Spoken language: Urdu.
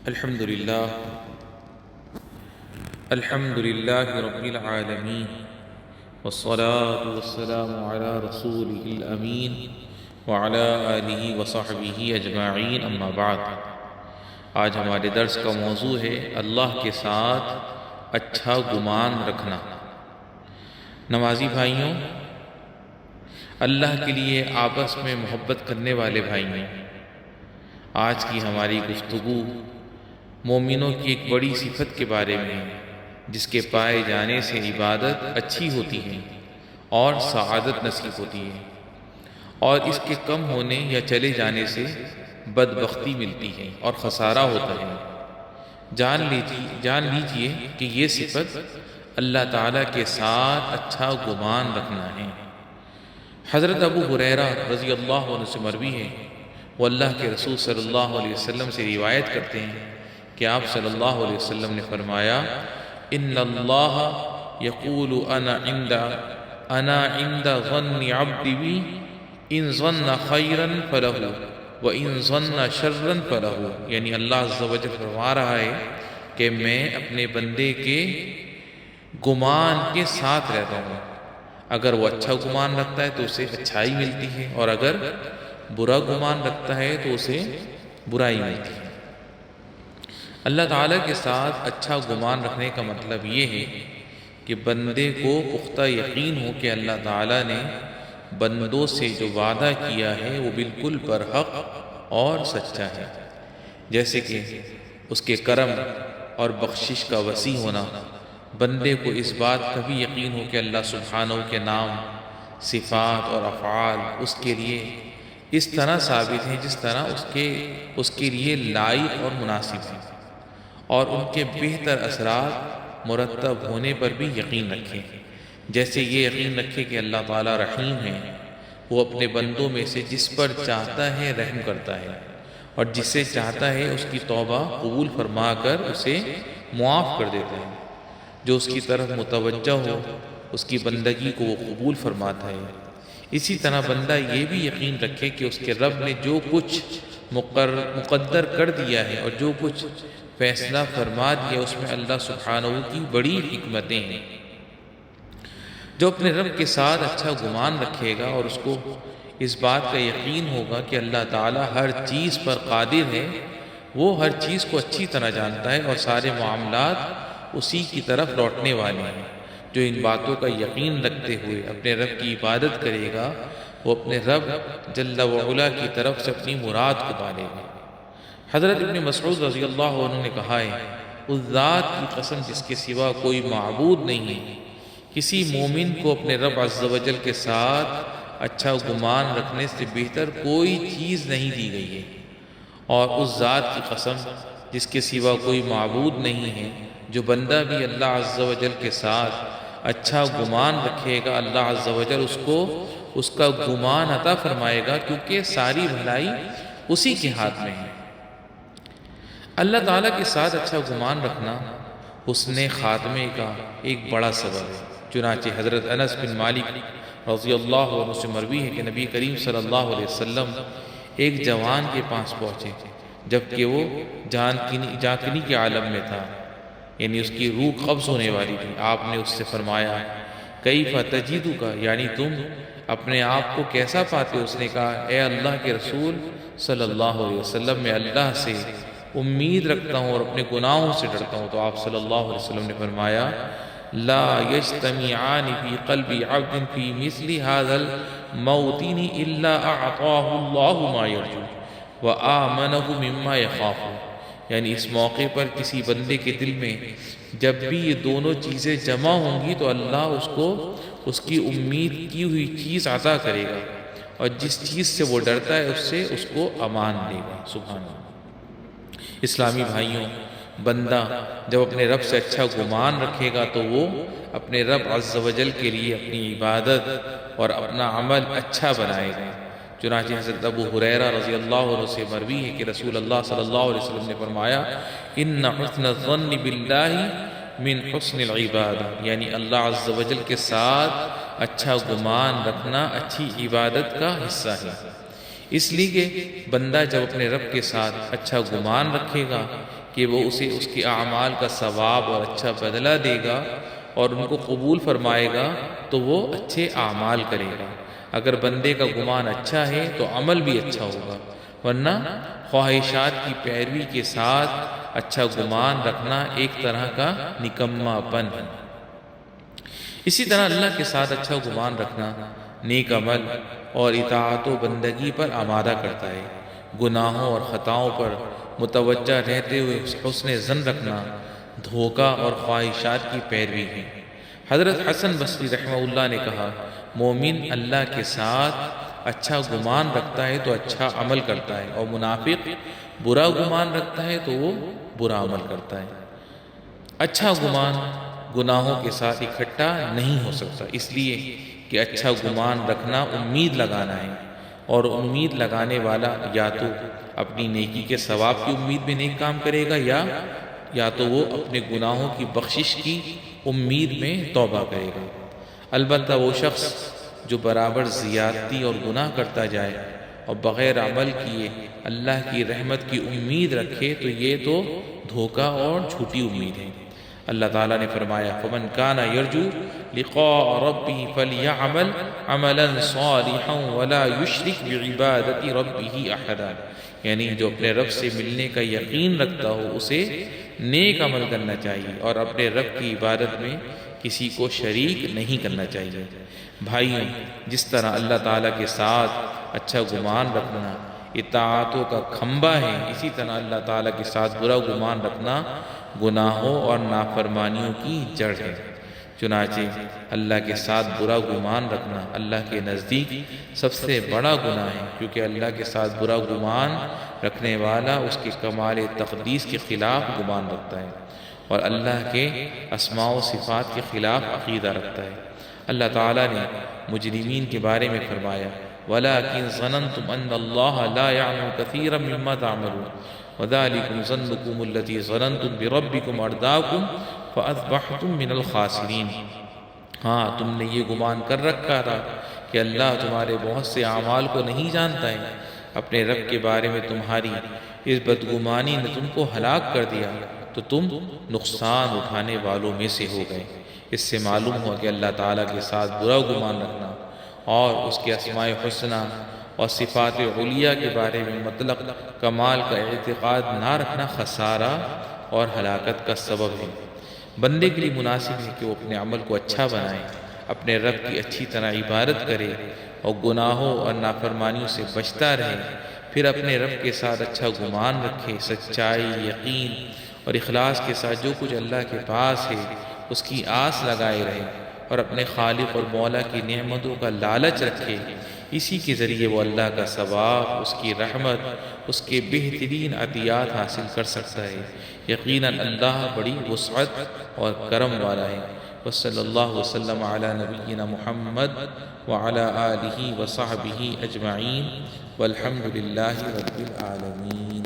الحمد لله رب العالمين والصلاة والسلام على رسوله الأمين وعلى آله وصحبه أجمعين اما بعد۔ آج ہمارے درس کا موضوع ہے اللہ کے ساتھ اچھا گمان رکھنا۔ نمازی بھائیوں، اللہ کے لیے آپس میں محبت کرنے والے بھائیوں، آج کی ہماری گفتگو مومنوں کی ایک بڑی صفت کے بارے میں ہے جس کے پائے جانے سے عبادت اچھی ہوتی ہے اور سعادت نصیب ہوتی ہے، اور اس کے کم ہونے یا چلے جانے سے بدبختی ملتی ہے اور خسارہ ہوتا ہے۔ جان لیجئے کہ یہ صفت اللہ تعالیٰ کے ساتھ اچھا گمان رکھنا ہے۔ حضرت ابو ہریرہ رضی اللہ عنہ سے مروی ہے، وہ اللہ کے رسول صلی اللہ علیہ وسلم سے روایت کرتے ہیں کہ آپ صلی اللہ علیہ وسلم نے فرمایا، ان اللہ یقول انا عند ظن عبدی بی، ان ظن خیرا فلہ وان ظن شرا فلہ۔ یعنی اللہ عز و جل فرما رہا ہے کہ میں اپنے بندے کے گمان کے ساتھ رہتا ہوں، اگر وہ اچھا گمان رکھتا ہے تو اسے اچھائی ملتی ہے، اور اگر برا گمان رکھتا ہے تو اسے برائی ملتی ہے۔ اللہ تعالیٰ کے ساتھ اچھا گمان رکھنے کا مطلب یہ ہے کہ بندے کو پختہ یقین ہو کہ اللہ تعالیٰ نے بندوں سے جو وعدہ کیا ہے وہ بالکل برحق اور سچا ہے، جیسے کہ اس کے کرم اور بخشش کا وسیع ہونا۔ بندے کو اس بات کا بھی یقین ہو کہ اللہ سبحانہ کے نام، صفات اور افعال اس کے لیے اس طرح ثابت ہیں جس طرح اس کے لیے لائق اور مناسب ہیں، اور ان کے بہتر اثرات مرتب ہونے پر بھی یقین رکھیں، جیسے یہ یقین رکھے کہ اللہ تعالیٰ رحیم ہے، وہ اپنے بندوں میں سے جس پر چاہتا ہے رحم کرتا ہے، اور جسے چاہتا ہے اس کی توبہ قبول فرما کر اسے معاف کر دیتا ہے، جو اس کی طرف متوجہ ہو اس کی بندگی کو وہ قبول فرماتا ہے۔ اسی طرح بندہ یہ بھی یقین رکھے کہ اس کے رب نے جو کچھ مقدر کر دیا ہے اور جو کچھ فیصلہ فرما دیا اس میں اللہ سبحانہ کی بڑی حکمتیں ہیں۔ جو اپنے رب کے ساتھ اچھا گمان رکھے گا اور اس کو اس بات کا یقین ہوگا کہ اللہ تعالیٰ ہر چیز پر قادر ہے، وہ ہر چیز کو اچھی طرح جانتا ہے اور سارے معاملات اسی کی طرف لوٹنے والے ہیں، جو ان باتوں کا یقین رکھتے ہوئے اپنے رب کی عبادت کرے گا وہ اپنے رب جل وعلا کی طرف سے اپنی مراد کو پالے گا۔ حضرت ابن مسعود رضی اللہ عنہ نے کہا ہے، اس ذات کی قسم جس کے سوا کوئی معبود نہیں ہے، کسی مومن کو اپنے رب عز و جل کے ساتھ اچھا گمان رکھنے سے بہتر کوئی چیز نہیں دی گئی ہے، اور اس ذات کی قسم جس کے سوا کوئی معبود نہیں ہے، جو بندہ بھی اللہ عز و جل کے ساتھ اچھا گمان رکھے گا اللہ عز و جل اس کا گمان عطا فرمائے گا، کیونکہ ساری بھلائی اسی کے ہاتھ میں ہے۔ اللہ تعالیٰ کے ساتھ اچھا گمان رکھنا حسن خاتمے کا ایک بڑا سبب ہے۔ چنانچہ حضرت انس بن مالک رضی اللہ عنہ سے مروی ہے کہ نبی کریم صلی اللہ علیہ وسلم ایک جوان کے پاس پہنچے جبکہ وہ جان کنی کے عالم میں تھا، یعنی اس کی روح قبض ہونے والی تھی۔ آپ نے اس سے فرمایا، کیف تجدک، یعنی تم اپنے آپ کو کیسا پاتے؟ اس نے کہا، اے اللہ کے رسول صلی اللہ علیہ وسلم، میں اللہ سے امید رکھتا ہوں اور اپنے گناہوں سے ڈرتا ہوں۔ تو آپ صلی اللہ علیہ وسلم نے فرمایا، لا یجتمعان فی قلب عبد فی مثل هذا الموطن الا اعطاه اللہ ما یرجو وآمنہ مما یخاف۔ یعنی اس موقع پر کسی بندے کے دل میں جب بھی یہ دونوں چیزیں جمع ہوں گی تو اللہ اس کو اس کی امید کی ہوئی چیز عطا کرے گا، اور جس چیز سے وہ ڈرتا ہے اس سے اس کو امان دے گا۔ سبحان اللہ۔ اسلامی بھائیوں، بندہ جب اپنے رب سے اچھا گمان رکھے گا تو وہ اپنے رب عز و جل کے لیے اپنی عبادت اور اپنا عمل اچھا بنائے گا۔ چنانچہ حضرت ابو ہریرہ رضی اللہ عنہ سے مروی ہے کہ رسول اللہ صلی اللہ علیہ وسلم نے فرمایا، ان حسن الظن باللہ من حسن العبادہ، یعنی اللہ عز و جل کے ساتھ اچھا گمان رکھنا اچھی عبادت کا حصہ ہے۔ اس لیے کہ بندہ جب اپنے رب کے ساتھ اچھا گمان رکھے گا کہ کہ وہ اسے اس کے اعمال کا ثواب اور اچھا بدلہ دے گا اور ان کو قبول فرمائے گا تو وہ اچھے اعمال کرے گا۔ اگر بندے کا گمان اچھا ہے تو عمل بھی اچھا ہوگا، ورنہ خواہشات کی پیروی کے ساتھ اچھا گمان رکھنا ایک طرح کا نکما پن ہے۔ اسی طرح اللہ کے ساتھ اچھا گمان رکھنا نیک عمل اور اطاعت و بندگی پر آمادہ کرتا ہے۔ گناہوں اور خطاؤں پر متوجہ رہتے ہوئے حسن ظن رکھنا دھوکہ اور خواہشات کی پیروی ہے۔ حضرت حسن بصری رحمہ اللہ نے کہا، مومن اللہ کے ساتھ اچھا گمان رکھتا ہے تو اچھا عمل کرتا ہے، اور منافق برا گمان رکھتا ہے تو وہ برا عمل کرتا ہے۔ اچھا گمان گناہوں کے ساتھ اکٹھا نہیں ہو سکتا، اس لیے کہ اچھا گمان رکھنا امید لگانا ہے، اور امید لگانے والا یا تو اپنی نیکی کے ثواب کی امید میں نیک کام کرے گا یا تو وہ اپنے گناہوں کی بخشش کی امید میں توبہ کرے گا۔ البتہ وہ شخص جو برابر زیادتی اور گناہ کرتا جائے اور بغیر عمل کیے اللہ کی رحمت کی امید رکھے تو یہ تو دھوکہ اور جھوٹی امید ہے۔ اللہ تعالیٰ نے فرمایا، فَمَنْ كَانَ يَرْجُو لِقَاءَ رَبِّهِ فَلْيَعْمَلْ عَمَلًا صَالِحًا وَلَا يُشْرِكْ بِعِبَادَةِ رَبِّهِ أَحَدًا، یعنی جو اپنے رب سے ملنے کا یقین رکھتا ہو اسے نیک عمل کرنا چاہیے اور اپنے رب کی عبادت میں کسی کو شریک نہیں کرنا چاہیے۔ بھائیوں، جس طرح اللہ تعالیٰ کے ساتھ اچھا گمان رکھنا اطاعتوں کا کھمبا ہے، اسی طرح اللہ تعالیٰ کے ساتھ برا گمان رکھنا گناہوں اور نافرمانیوں کی جڑ ہے۔ چنانچہ اللہ کے ساتھ برا گمان رکھنا اللہ کے نزدیک سب سے بڑا گناہ ہے، کیونکہ اللہ کے ساتھ برا گمان رکھنے والا اس کے کمال تقدیس کے خلاف گمان رکھتا ہے اور اللہ کے اسماء و صفات کے خلاف عقیدہ رکھتا ہے۔ اللہ تعالیٰ نے مجرمین کے بارے میں فرمایا، وَلَٰكِن ظَنَنْتُمْ أَنَّ اللَّهَ لَا يَعْلَمُ كَثِيرًا مِّمَّا تَعْمَلُونَ وَذَٰلِكُمْ ظَنُّكُمُ الَّذِي ظَنَنْتُمْ بِرَبِّكُمْ أَرْدَاكُمْ فَأَصْبَحْتُمْ مِنَ الْخَاسِرِينَ۔ ہاں، تم نے یہ گمان کر رکھا تھا کہ اللہ تمہارے بہت سے اعمال کو نہیں جانتا ہے، اپنے رب کے بارے میں تمہاری اس بدگمانی نے تم کو ہلاک کر دیا تو تم نقصان اٹھانے والوں میں سے ہو گئے۔ اس سے معلوم ہوا کہ اللہ تعالیٰ کے ساتھ برا گمان رکھنا اور اس کے اسماء حسنہ اور صفات علیہ کے بارے میں مطلق کمال کا اعتقاد نہ رکھنا خسارہ اور ہلاکت کا سبب ہے۔ بندے کے لیے مناسب ہے کہ وہ اپنے عمل کو اچھا بنائے، اپنے رب کی اچھی طرح عبادت کرے اور گناہوں اور نافرمانیوں سے بچتا رہے، پھر اپنے رب کے ساتھ اچھا گمان رکھے، سچائی، یقین اور اخلاص کے ساتھ جو کچھ اللہ کے پاس ہے اس کی آس لگائے رہے اور اپنے خالق اور مولا کی نعمتوں کا لالچ رکھے۔ اسی کے ذریعے وہ اللہ کا ثواب، اس کی رحمت، اس کے بہترین عطیات حاصل کر سکتا ہے۔ یقیناً اللہ بڑی وسعت اور کرم والا ہے۔ وصلی اللہ وسلم علی نبینا محمد وعلی آلہ وصحبہ اجمعین والحمد للہ رب العالمین۔